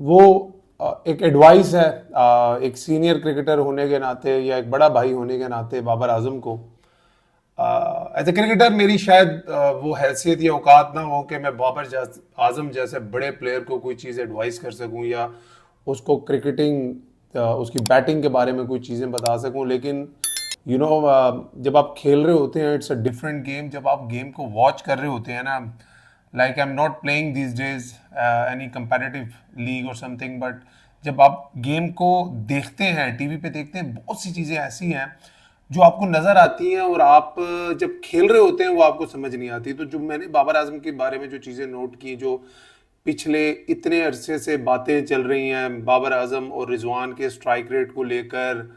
वो एक एडवाइस है एक सीनियर क्रिकेटर होने के नाते या एक बड़ा भाई होने के नाते बाबर आजम को। एज ए क्रिकेटर मेरी शायद वो हैसियत या औकात ना हो कि मैं आजम जैसे बड़े प्लेयर को कोई चीज़ एडवाइस कर सकूं या उसको क्रिकेटिंग उसकी बैटिंग के बारे में कोई चीज़ें बता सकूं। लेकिन जब आप खेल रहे होते हैं इट्स अ डिफरेंट गेम। जब आप गेम को वॉच कर रहे होते हैं ना, like I am not playing this days any competitive league और समथिंग, बट जब आप गेम को देखते हैं टीवी पे देखते हैं, बहुत सी चीज़ें ऐसी हैं जो आपको नजर आती हैं और आप जब खेल रहे होते हैं वो आपको समझ नहीं आती। तो जो मैंने बाबर आजम के बारे में जो चीज़ें नोट की, जो पिछले इतने अरसे से बातें चल रही हैं बाबर आजम और रिजवान के स्ट्राइक रेट को लेकर,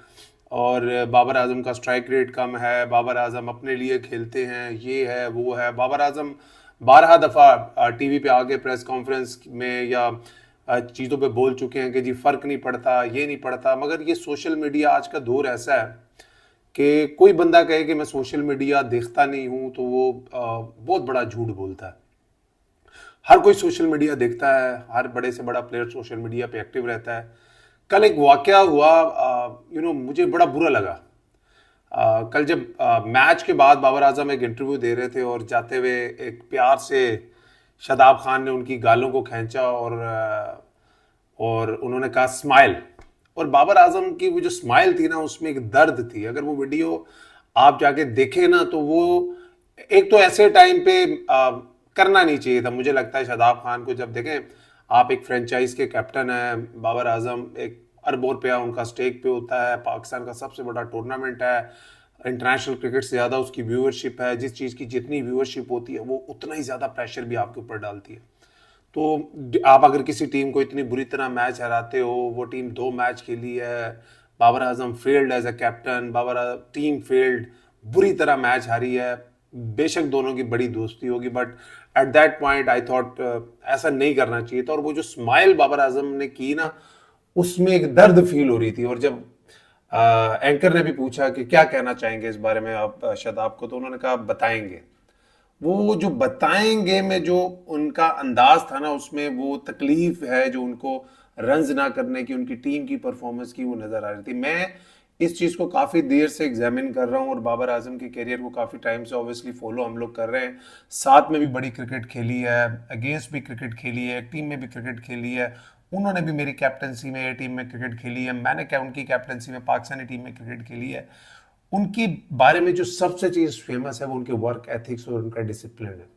और बाबर आजम का स्ट्राइक रेट कम है, बाबर आजम अपने लिए खेलते हैं, ये है वो है। बाबर आजम 12 दफ़ा टीवी पे आके प्रेस कॉन्फ्रेंस में या चीज़ों पे बोल चुके हैं कि जी फ़र्क नहीं पड़ता, ये नहीं पड़ता। मगर ये सोशल मीडिया आज का दौर ऐसा है कि कोई बंदा कहे कि मैं सोशल मीडिया देखता नहीं हूं तो वो बहुत बड़ा झूठ बोलता है। हर कोई सोशल मीडिया देखता है, हर बड़े से बड़ा प्लेयर सोशल मीडिया पे एक्टिव रहता है। कल एक वाकया हुआ, मुझे बड़ा बुरा लगा। कल जब मैच के बाद बाबर आजम एक इंटरव्यू दे रहे थे और जाते हुए एक प्यार से शादाब खान ने उनकी गालों को खींचा और उन्होंने कहा स्माइल। और बाबर आजम की वो जो स्माइल थी ना, उसमें एक दर्द थी। अगर वो वीडियो आप जाके देखें ना, तो वो एक तो ऐसे टाइम पे करना नहीं चाहिए था। मुझे लगता है शादाब खान को जब देखें, आप एक फ्रेंचाइज के कैप्टन हैं, बाबर आजम एक अरबों रुपया उनका स्टेक पे होता है, पाकिस्तान का सबसे बड़ा टूर्नामेंट है, इंटरनेशनल क्रिकेट से ज़्यादा उसकी व्यूअरशिप है। जिस चीज़ की जितनी व्यूअरशिप होती है वो उतना ही ज़्यादा प्रेशर भी आपके ऊपर डालती है। तो आप अगर किसी टीम को इतनी बुरी तरह मैच हराते हो, वो टीम 2 मैच खेली है, Babar Azam failed as a captain, team failed, बुरी तरह मैच हारी है। बेशक दोनों की बड़ी दोस्ती होगी, but at that point I thought ऐसा नहीं करना चाहिए था। और वो जो स्माइल बाबर आजम ने की ना, उसमें एक दर्द फील हो रही थी। और जब एंकर ने भी पूछा कि क्या कहना चाहेंगे इस बारे में आप शादाब को, तो उन्होंने कहा बताएंगे। वो जो बताएंगे में जो उनका अंदाज था ना, उसमें वो तकलीफ है जो उनको रन्स ना करने की, उनकी टीम की परफॉर्मेंस की, वो नजर आ रही थी। मैं इस चीज को काफी देर से एग्जामिन कर रहा हूँ और बाबर आजम के करियर को काफी टाइम से ऑब्वियसली फॉलो हम लोग कर रहे हैं। साथ में भी बड़ी क्रिकेट खेली है, अगेंस्ट भी क्रिकेट खेली है, टीम में भी क्रिकेट खेली है। उन्होंने भी मेरी कैप्टनसी में ए टीम में क्रिकेट खेली है, मैंने क्या उनकी कैप्टनसी में पाकिस्तानी टीम में क्रिकेट खेली है। उनके बारे में जो सबसे चीज फेमस है वो उनके वर्क एथिक्स और उनका डिसिप्लिन है।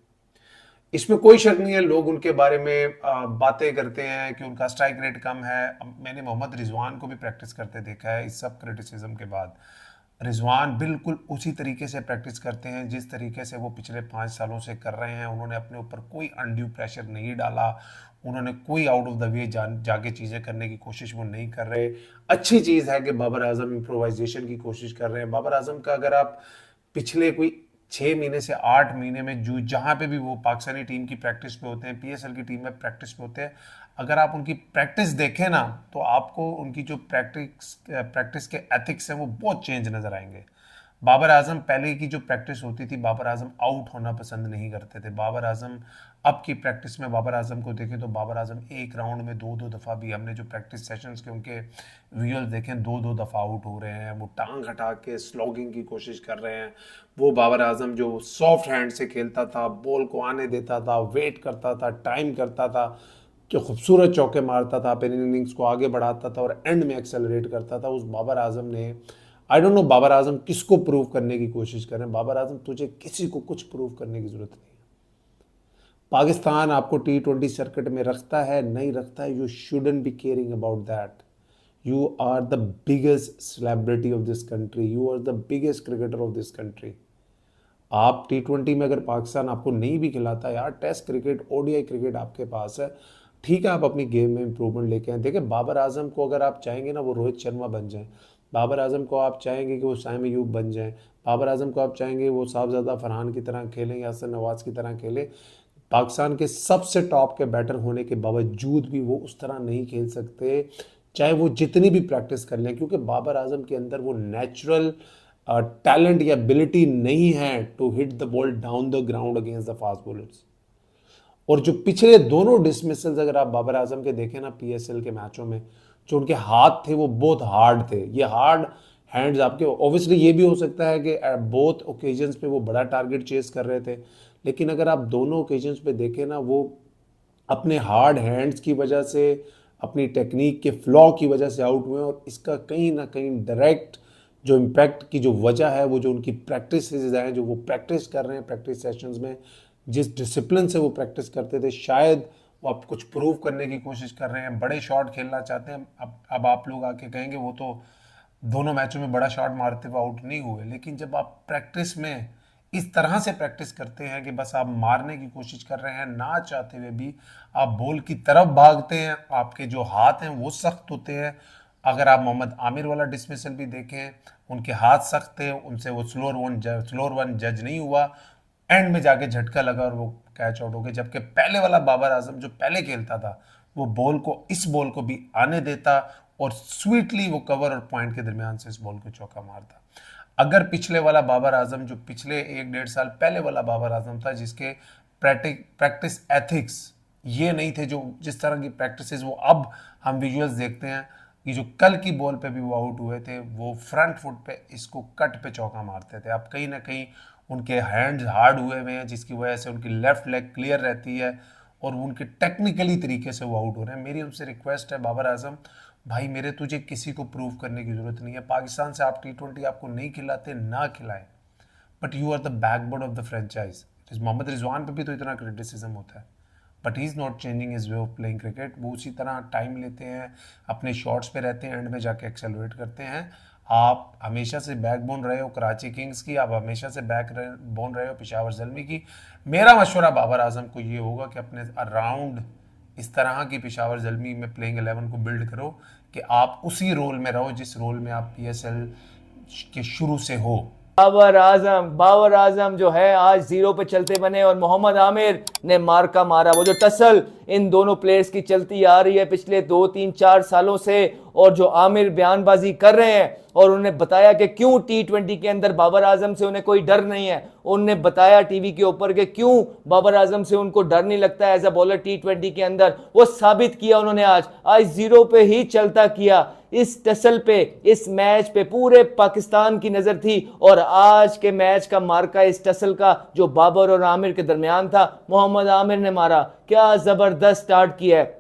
इसमें कोई शक नहीं है। लोग उनके बारे में बातें करते हैं कि उनका स्ट्राइक रेट कम है। मैंने मोहम्मद रिजवान को भी प्रैक्टिस करते देखा है इस सब क्रिटिसिज्म के बाद। रिजवान बिल्कुल उसी तरीके से प्रैक्टिस करते हैं जिस तरीके से वो पिछले 5 सालों से कर रहे हैं। उन्होंने अपने ऊपर कोई अनड्यू प्रेशर नहीं डाला, उन्होंने कोई आउट ऑफ द वे जाके चीज़ें करने की कोशिश वो नहीं कर रहे। अच्छी चीज़ है कि बाबर आजम इम्प्रोवाइजेशन की कोशिश कर रहे हैं। बाबर आजम का अगर आप पिछले कोई 6 महीने से 8 महीने में जो जहाँ पे भी वो पाकिस्तानी टीम की प्रैक्टिस पे होते हैं, पीएसएल की टीम में प्रैक्टिस पे होते हैं, अगर आप उनकी प्रैक्टिस देखें ना, तो आपको उनकी जो प्रैक्टिस के एथिक्स हैं वो बहुत चेंज नजर आएंगे। बाबर आजम पहले की जो प्रैक्टिस होती थी, बाबर आजम आउट होना पसंद नहीं करते थे। बाबर आजम अब की प्रैक्टिस में बाबर आजम को देखें तो बाबर आजम एक राउंड में 2-2 दफ़ा भी, हमने जो प्रैक्टिस सेशंस के उनके विजुअल देखें, 2-2 दफ़ा आउट हो रहे हैं। वो टांग हटा के स्लॉगिंग की कोशिश कर रहे हैं। वो बाबर आजम जो सॉफ्ट हैंड से खेलता था, बॉल को आने देता था, वेट करता था, टाइम करता था, जो खूबसूरत चौके मारता था, अपनी इनिंग्स को आगे बढ़ाता था और एंड में एक्सेलरेट करता था। उस बाबर आजम ने, I don't know Babar Azam किसको प्रूव करने की कोशिश कर रहे हैं। बाबर आजम, तुझे किसी को कुछ प्रूव करने की जरूरत नहीं है। पाकिस्तान आपको T20 सर्किट में रखता है नहीं रखता है, you shouldn't be caring about that. You are the biggest celebrity of this country, you are the biggest cricketer of this country. आप T20 में अगर पाकिस्तान आपको नहीं भी खिलाता यार, टेस्ट क्रिकेट, ओडीआई क्रिकेट आपके पास है, ठीक है, आप अपनी गेम में इंप्रूवमेंट लेके आए। देखिए, बाबर आजम को अगर आप चाहेंगे ना वो रोहित शर्मा बन जाए, बाबर आजम को आप चाहेंगे कि वो साइम अयूब बन जाए, बाबर आजम को आप चाहेंगे वो साहबजादा फरहान की तरह खेलें या हसन नवाज की तरह खेलें, पाकिस्तान के सबसे टॉप के बैटर होने के बावजूद भी वो उस तरह नहीं खेल सकते, चाहे वो जितनी भी प्रैक्टिस कर लें, क्योंकि बाबर आजम के अंदर वो नेचुरल टैलेंट या एबिलिटी नहीं है to hit the ball down the ground against the fast bowlers. और जो पिछले दोनों डिसमिसल्स अगर आप बाबर आजम के देखें ना पीएसएल के मैचों में, जो उनके हाथ थे वो बहुत हार्ड थे। ये हार्ड हैंड्स आपके, ऑब्वियसली ये भी हो सकता है कि बोथ ओकेजन्स पे वो बड़ा टारगेट चेस कर रहे थे, लेकिन अगर आप दोनों ओकेजन्स पे देखें ना, वो अपने हार्ड हैंड्स की वजह से, अपनी टेक्निक के फ्लॉ की वजह से आउट हुए। और इसका कहीं ना कहीं डायरेक्ट जो इम्पैक्ट की जो वजह है, वो जो उनकी प्रैक्टिस हैं, जो वो प्रैक्टिस कर रहे हैं प्रैक्टिस सेशंस में, जिस डिसिप्लिन से वो प्रैक्टिस करते थे, शायद वो अब कुछ प्रूव करने की कोशिश कर रहे हैं, बड़े शॉट खेलना चाहते हैं। अब आप लोग आके कहेंगे वो तो दोनों मैचों में बड़ा शॉट मारते हुए आउट नहीं हुए, लेकिन जब आप प्रैक्टिस में इस तरह से प्रैक्टिस करते हैं कि बस आप मारने की कोशिश कर रहे हैं, ना चाहते हुए भी आप बॉल की तरफ भागते हैं, आपके जो हाथ हैं वो सख्त होते हैं। अगर आप मोहम्मद आमिर वाला डिसमिसल भी देखें, उनके हाथ सख्त थे, उनसे वो स्लोर वन जज नहीं हुआ, एंड में जाके झटका लगा और वो कैच आउट हो गए। जबकि पहले वाला बाबर आजम जो पहले खेलता था, वो बॉल को, इस बॉल को भी आने देता और स्वीटली वो कवर और पॉइंट के दरमियान से इस बॉल को चौका मारता। अगर पिछले वाला बाबर आजम, जो पिछले 1-1.5 साल पहले वाला बाबर आजम था, जिसके प्रैक्टिस एथिक्स ये नहीं थे, जो जिस तरह की प्रैक्टिसेस वो अब हम विजुअल्स देखते हैं, कि जो कल की बॉल पे भी वो आउट हुए थे, वो फ्रंट फुट पे इसको कट पे चौका मारते थे। अब कहीं ना कहीं उनके हैंड्स हार्ड हुए हुए हैं, जिसकी वजह से उनकी लेफ्ट लेग क्लियर रहती है और उनके टेक्निकली तरीके से वो आउट हो रहे हैं। मेरी उनसे रिक्वेस्ट है, बाबर आजम भाई मेरे, तुझे किसी को प्रूव करने की जरूरत नहीं है। पाकिस्तान से आप T20 आपको नहीं खिलाते, ना खिलाएं, but you are the backbone of the franchise. Mohammad Rizwan पे भी तो इतना क्रिटिसिज्म होता है, but he is not changing his way of playing cricket. वो उसी तरह टाइम लेते हैं, अपने शॉट्स पे रहते हैं, एंड में जाके एक्सेलरेट करते हैं। आप हमेशा से बैकबोन रहे हो कराची किंग्स की, आप हमेशा से बैकबोन रहे हो पेशावर ज़ल्मी की। मेरा मशवरा बाबर आजम को ये होगा कि अपने अराउंड इस तरह की पेशावर ज़ल्मी में प्लेइंग 11 को बिल्ड करो कि आप उसी रोल में रहो जिस रोल में आप PSL के शुरू से हो। बाबर आजम जो है आज 0 पे चलते बने और मोहम्मद आमिर ने मार्का मारा। वो जो टसल इन दोनों प्लेयर्स की चलती आ रही है पिछले 2-3-4 सालों से, और जो आमिर बयानबाजी कर रहे हैं और उन्हें बताया कि क्यों T20 के अंदर बाबर आजम से उन्हें कोई डर नहीं है। उन्होंने बताया टीवी के ऊपर कि क्यों बाबर आजम से उनको डर नहीं लगता है एज अ बॉलर T20 के अंदर। वो साबित किया उन्होंने आज 0 पे ही चलता किया। इस टसल पे, इस मैच पे पूरे पाकिस्तान की नजर थी, और आज के मैच का मार्का इस टसल का जो बाबर और आमिर के दरमियान था, मोहम्मद आमिर ने मारा। क्या जबरदस्त स्टार्ट किया है,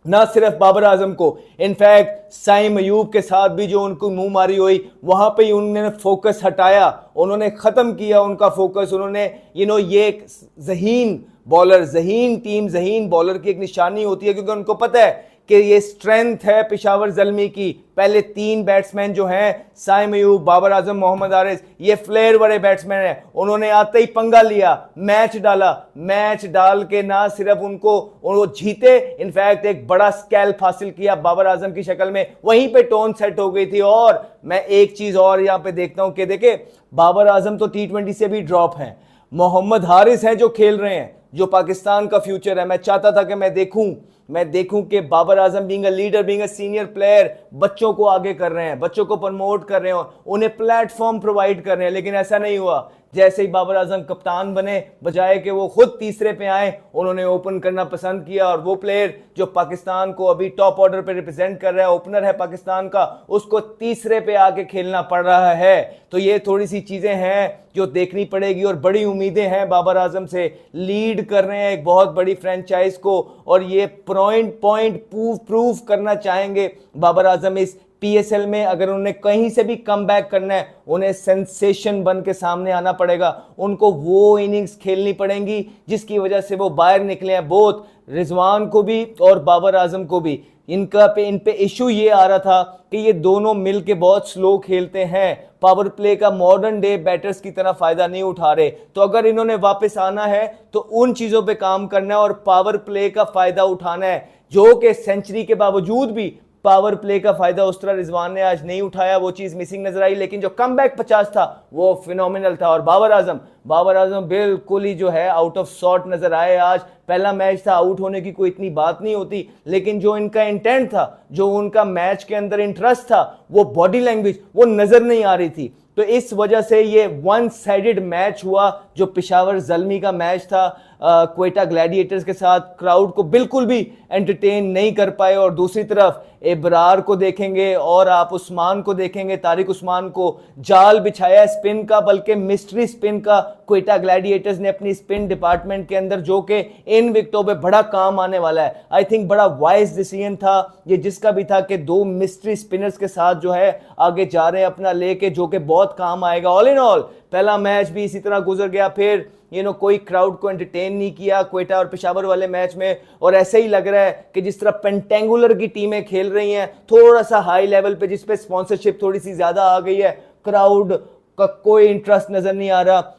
ना सिर्फ बाबर आजम को, इनफैक्ट साइम अयूब के साथ भी जो उनको मुंह मारी हुई, वहां पे ही उन्होंने फोकस हटाया, उन्होंने खत्म किया उनका फोकस। उन्होंने ये एक जहीन बॉलर, जहीन टीम, जहीन बॉलर की एक निशानी होती है, क्योंकि उनको पता है कि ये स्ट्रेंथ है पेशावर ज़ल्मी की। पहले 3 बैट्समैन जो हैं, साइम अयूब, बाबर आजम, मोहम्मद आरिस, ये फ्लेयर बड़े बैट्समैन हैं। उन्होंने आते ही पंगा लिया, मैच डाला, मैच डाल के ना सिर्फ उनको जीते, इनफैक्ट एक बड़ा स्कैल्प हासिल किया बाबर आजम की शक्ल में। वहीं पे टोन सेट हो गई थी। और मैं एक चीज और यहाँ पे देखता हूं कि देखे, बाबर आजम तो T20 से भी ड्रॉप हैं, मोहम्मद हारिस हैं जो खेल रहे हैं, जो पाकिस्तान का फ्यूचर है। मैं चाहता था कि मैं देखूं कि Babar Azam being a leader, being a senior player, बच्चों को आगे कर रहे हैं, बच्चों को प्रमोट कर रहे हैं, उन्हें प्लेटफॉर्म प्रोवाइड कर रहे हैं, लेकिन ऐसा नहीं हुआ। जैसे ही बाबर आजम कप्तान बने, बजाय कि वो खुद तीसरे पे आए, उन्होंने ओपन करना पसंद किया, और वो प्लेयर जो पाकिस्तान को अभी टॉप ऑर्डर पे रिप्रेजेंट कर रहा है, ओपनर है पाकिस्तान का, उसको तीसरे पे आके खेलना पड़ रहा है। तो ये थोड़ी सी चीजें हैं जो देखनी पड़ेगी, और बड़ी उम्मीदें हैं बाबर आजम से। लीड कर रहे हैं एक बहुत बड़ी फ्रेंचाइज को, और ये पॉइंट प्रूव करना चाहेंगे बाबर आजम इस PSL में। अगर उन्हें कहीं से भी कम बैक करना है, उन्हें सेंसेशन बन के सामने आना पड़ेगा, उनको वो इनिंग्स खेलनी पड़ेंगी जिसकी वजह से वो बाहर निकले हैं। बहुत रिजवान को भी और बाबर आजम को भी इन पे इशू ये आ रहा था कि ये दोनों मिलके बहुत स्लो खेलते हैं, पावर प्ले का मॉडर्न डे बैटर्स की तरह फायदा नहीं उठा रहे। तो अगर इन्होंने वापस आना है तो उन चीजों पे काम करना है और पावर प्ले का फायदा उठाना है, जो कि सेंचुरी के बावजूद भी पावर प्ले का फायदा उस तरह रिजवान ने आज नहीं उठाया, वो चीज मिसिंग नजर आई। लेकिन जो कमबैक 50 था वो फिनोमिनल था। और बाबर आजम बिल्कुल ही जो है आउट ऑफ सॉर्ट नजर आए आज। पहला मैच था, आउट होने की कोई इतनी बात नहीं होती, लेकिन जो इनका इंटेंट था, जो उनका मैच के अंदर इंटरेस्ट था, वो बॉडी लैंग्वेज वो नजर नहीं आ रही थी। तो इस वजह से ये वन साइडेड मैच हुआ जो पेशावर ज़ल्मी का मैच था। क्वेटा ग्लैडिएटर्स के साथ क्राउड को बिल्कुल भी एंटरटेन नहीं कर पाए। और दूसरी तरफ इब्रार को देखेंगे और आप उस्मान को देखेंगे, तारिक उस्मान को जाल बिछाया स्पिन का, बल्कि मिस्ट्री स्पिन का क्वेटा ग्लैडिएटर्स ने अपनी स्पिन डिपार्टमेंट के अंदर, जो कि इन विकेटों पे बड़ा काम आने वाला है। आई थिंक बड़ा वाइज डिसीजन था ये जिसका भी था कि दो मिस्ट्री स्पिनर्स के साथ जो है आगे जा रहे हैं अपना लेके, जो कि बहुत काम आएगा। ऑल इन ऑल पहला मैच भी इसी तरह गुजर गया। फिर कोई क्राउड को एंटरटेन नहीं किया क्वेटा और पेशावर वाले मैच में, और ऐसे ही लग रहा है कि जिस तरह पेंटेंगुलर की टीमें खेल रही हैं थोड़ा सा हाई लेवल पे, जिस पे स्पॉन्सरशिप थोड़ी सी ज्यादा आ गई है, क्राउड का कोई इंटरेस्ट नजर नहीं आ रहा।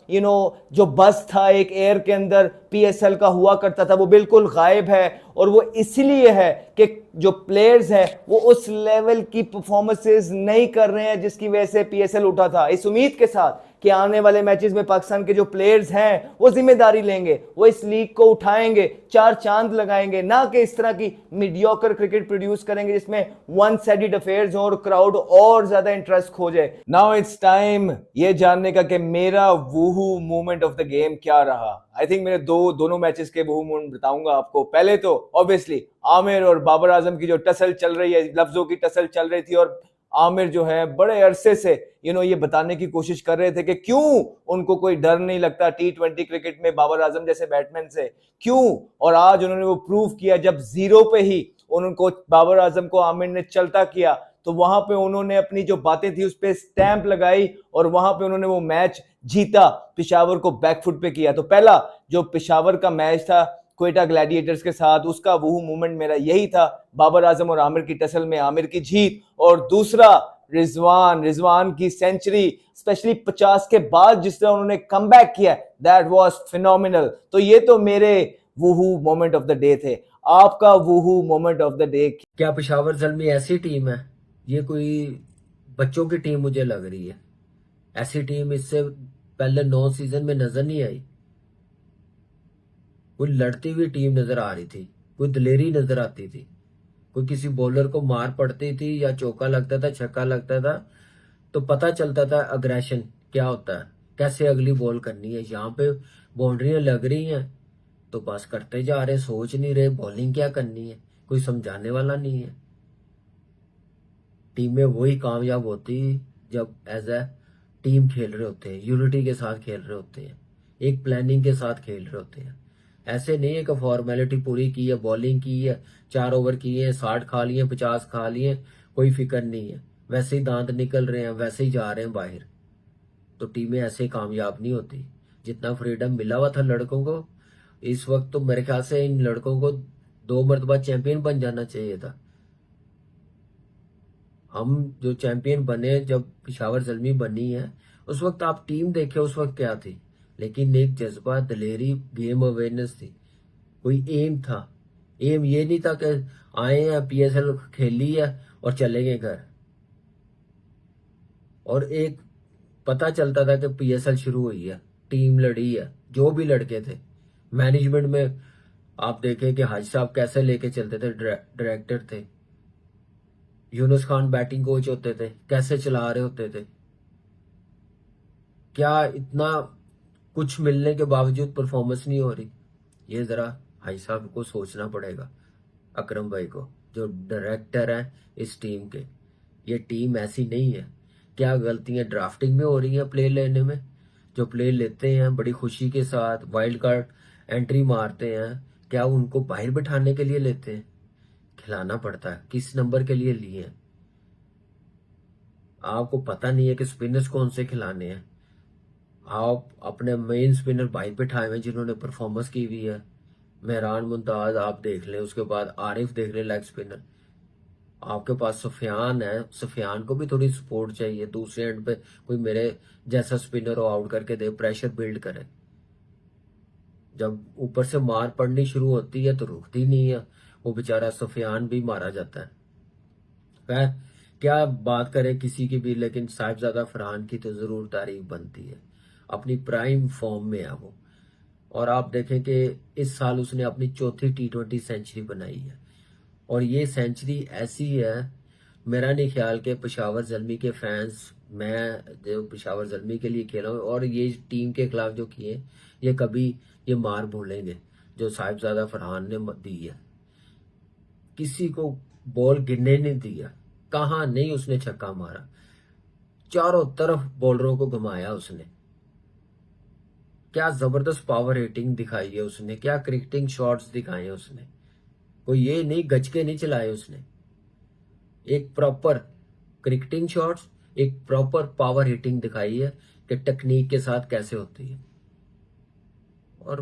जो बस था एक एयर के अंदर पीएसएल का हुआ करता था वो बिल्कुल गायब है, और वो इसलिए है कि जो प्लेयर्स हैं वो उस लेवल की परफॉर्मेंसेस नहीं कर रहे हैं जिसकी वजह से पीएसएल उठा था, इस उम्मीद के साथ कि आने वाले मैचेस में पाकिस्तान के जो प्लेयर्स हैं वो जिम्मेदारी लेंगे, वो इस लीग को उठाएंगे, चार चांद लगाएंगे, ना कि इस तरह की मीडियोकर क्रिकेट प्रोड्यूस करेंगे जिसमें वन साइडेड अफेयर्स हो और क्राउड और ज्यादा इंटरेस्ट खो जाए। नाउ इट्स टाइम ये जानने का कि मेरा वूहू मोमेंट ऑफ द गेम क्या रहा। आई थिंक मेरे दोनों मैचेस के वूहू मोमेंट बताऊंगा आपको। पहले तो ऑब्वियसली आमिर और बाबर आजम की जो टसल चल रही है, लफ्जों की टसल चल रही थी, और आमिर जो है बड़े अरसे से ये बताने की कोशिश कर रहे थे कि क्यों उनको कोई डर नहीं लगता T20 क्रिकेट में बाबर आजम जैसे बैट्समैन से, क्यों। और आज उन्होंने वो प्रूव किया जब जीरो पे ही उनको बाबर आजम को आमिर ने चलता किया, तो वहां पे उन्होंने अपनी जो बातें थी उस पर स्टैंप लगाई और वहां पे उन्होंने वो मैच जीता, पेशावर को बैकफुट पे किया। तो पहला जो पेशावर का मैच था क्वेटा ग्लैडिएटर्स के साथ, उसका वो मोमेंट मेरा यही था, बाबर आजम और आमिर की टसल में आमिर की जीत। और दूसरा रिजवान की सेंचुरी, स्पेशली 50 के बाद जिस तरह उन्होंने कमबैक किया, दैट वाज फिनोमिनल। तो ये तो मेरे वूहू मोमेंट ऑफ द डे थे। आपका वूहू मोमेंट ऑफ द डे क्या पेशावर ज़ल्मी ऐसी टीम है? ये कोई बच्चों की टीम मुझे लग रही है। ऐसी टीम इससे पहले 9 सीजन में नजर नहीं आई। कोई लड़ती हुई टीम नजर आ रही थी, कोई दिलेरी नजर आती थी, कोई किसी बॉलर को मार पड़ती थी या चौका लगता था, छक्का लगता था, तो पता चलता था अग्रेशन क्या होता है, कैसे अगली बॉल करनी है। यहाँ पे बाउंड्रियां लग रही हैं तो बस करते जा रहे, सोच नहीं रहे बॉलिंग क्या करनी है, कोई समझाने वाला नहीं है। टीमें वही कामयाब होती जब एज ए टीम खेल रहे होते हैं, यूनिटी के साथ खेल रहे होते हैं, एक प्लानिंग के साथ खेल रहे होते हैं। ऐसे नहीं है कि फॉर्मेलिटी पूरी की है, बॉलिंग की है, 4 ओवर किए हैं, 60 खा लिए, 50 खा लिए, कोई फिक्र नहीं है, वैसे ही दांत निकल रहे हैं, वैसे ही जा रहे हैं बाहर। तो टीमें ऐसे कामयाब नहीं होती। जितना फ्रीडम मिला हुआ था लड़कों को इस वक्त, तो मेरे ख्याल से इन लड़कों को 2 मरतबा चैंपियन बन जाना चाहिए था। हम जो चैंपियन बने जब पेशावर ज़ल्मी बनी है, उस वक्त आप टीम देखे उस वक्त क्या थी, लेकिन एक जज्बा, दिलेरी, गेम अवेयरनेस थी, कोई एम था। एम ये नहीं था कि आए हैं पीएसएल खेली है और चले गए घर। और एक पता चलता था कि पीएसएल शुरू हुई है, टीम लड़ी है, जो भी लड़के थे मैनेजमेंट में। आप देखें कि हाजी साहब कैसे लेके चलते थे, डायरेक्टर थे, यूनुस खान बैटिंग कोच होते थे, कैसे चला रहे होते थे। क्या इतना कुछ मिलने के बावजूद परफॉर्मेंस नहीं हो रही? ये जरा हाजी साहब को सोचना पड़ेगा, अकरम भाई को, जो डायरेक्टर हैं इस टीम के। ये टीम ऐसी नहीं है। क्या गलतियां ड्राफ्टिंग में हो रही हैं प्लेयर लेने में? जो प्लेयर लेते हैं बड़ी खुशी के साथ, वाइल्ड कार्ड एंट्री मारते हैं, क्या उनको बाहर बिठाने के लिए लेते हैं? खिलाना पड़ता है। किस नंबर के लिए लिए हैं? आपको पता नहीं है कि स्पिनर्स कौन से खिलाने हैं। आप अपने मेन स्पिनर बाहर बिठाए हुए जिन्होंने परफॉर्मेंस की हुई है। मेहरान मुमताज आप देख लें, उसके बाद आरिफ देख लें लेग स्पिनर। आपके पास सुफियान है, सुफियान को भी थोड़ी सपोर्ट चाहिए। दूसरे एंड पे कोई मेरे जैसा स्पिनर हो, आउट करके दे, प्रेशर बिल्ड करे। जब ऊपर से मार पड़नी शुरू होती है तो रुकती नहीं है, वो बेचारा सुफियान भी मारा जाता है। वह क्या बात करें किसी की भी, लेकिन साहिबजादा फरहान की तो जरूर तारीफ बनती है। अपनी प्राइम फॉर्म में है वो। और आप देखें कि इस साल उसने अपनी चौथी T20 सेंचुरी बनाई है, और ये सेंचुरी ऐसी है मेरा नहीं ख्याल कि पेशावर ज़ल्मी के फैंस, मैं जो पेशावर ज़ल्मी के लिए खेला हूँ और ये टीम के खिलाफ जो किए, ये कभी ये मार भूलेंगे जो साहिबजादा फरहान ने दी है। किसी को बॉल गिरने नहीं दिया, कहाँ नहीं उसने छक्का मारा, चारों तरफ बॉलरों को घुमाया उसने। क्या जबरदस्त पावर हिटिंग दिखाई है उसने, क्या क्रिकेटिंग शॉट्स दिखाए हैं उसने। कोई ये नहीं गचके नहीं चलाए उसने। एक प्रॉपर क्रिकेटिंग शॉट्स, एक प्रॉपर पावर हिटिंग दिखाई है कि टेक्निक के साथ कैसे होती है, और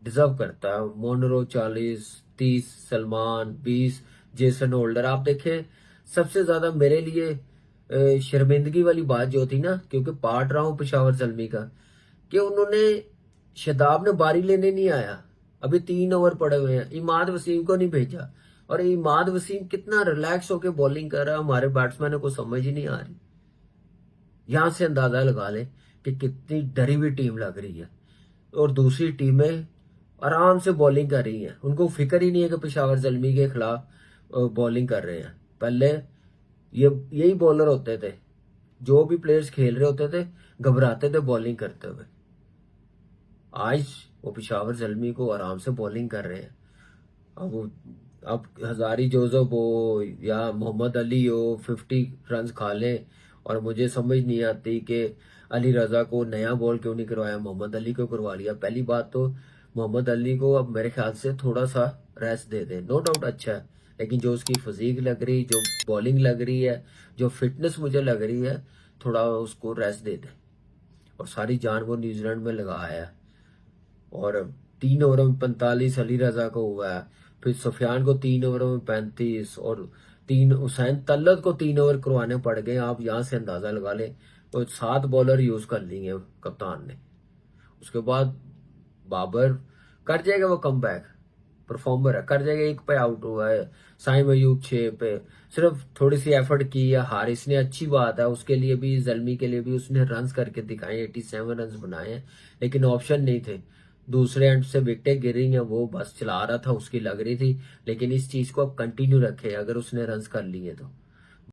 डिजर्व करता है। Munro 40, 30 Salman, 20 Jason Holder. आप देखें, सबसे ज्यादा मेरे लिए शर्मिंदगी वाली बात जो थी ना, क्योंकि पार्ट रहा हूं पेशावर ज़ल्मी का, कि उन्होंने शदाब ने बारी लेने नहीं आया, अभी 3 ओवर पड़े हुए हैं, इमाद वसीम को नहीं भेजा। और इमाद वसीम कितना रिलैक्स होकर बॉलिंग कर रहा है, हमारे बैट्समैनों को समझ ही नहीं आ रही। यहां से अंदाजा लगा ले कि कितनी डरी हुई टीम लग रही है। और दूसरी टीमें आराम से बॉलिंग कर रही हैं, उनको फिक्र ही नहीं है कि पेशावर ज़ल्मी के खिलाफ बॉलिंग कर रहे हैं। पहले यही बॉलर होते थे, जो भी प्लेयर्स खेल रहे होते थे घबराते थे बॉलिंग करते हुए। आज वो पेशावर ज़ल्मी को आराम से बॉलिंग कर रहे हैं। अब हजारी जोसेफ हो या मोहम्मद अली हो 50 रन खा लें, और मुझे समझ नहीं आती कि अली रजा को नया बॉल क्यों नहीं करवाया, मोहम्मद अली को करवा लिया। पहली बात तो मोहम्मद अली को अब मेरे ख्याल से थोड़ा सा रेस्ट दे दें। नो डाउट अच्छा है, लेकिन जो उसकी फिजिक लग रही, जो बॉलिंग लग रही है, जो फिटनेस मुझे लग रही है, थोड़ा उसको रेस्ट दे दें। और सारी जान वो न्यूजीलैंड में लगाया है। और 3 ओवरों में 45 अली रजा को हुआ है, फिर सुफियान को 3 ओवरों में 35, और 3 हुसैन तल्लत को 3 ओवर करवाने पड़ गए। आप यहाँ से अंदाजा लगा लें, तो 7 बॉलर यूज कर लिए कप्तान ने। उसके बाद बाबर कर जाएगा, वो कम बैक परफॉर्मर है, कर जाएगा। 1 पे आउट हुआ है, साइम अयूब 6 पे, सिर्फ थोड़ी सी एफर्ट की है हारिस ने, अच्छी बात है उसके लिए भी, ज़ल्मी के लिए भी। उसने रन्स करके दिखाए, 87 रन्स बनाए हैं, लेकिन ऑप्शन नहीं थे। दूसरे एंड से विकेटें गिर रही हैं, वो बस चला रहा था, उसकी लग रही थी। लेकिन इस चीज को अब कंटिन्यू रखे अगर उसने रन्स कर लिए तो।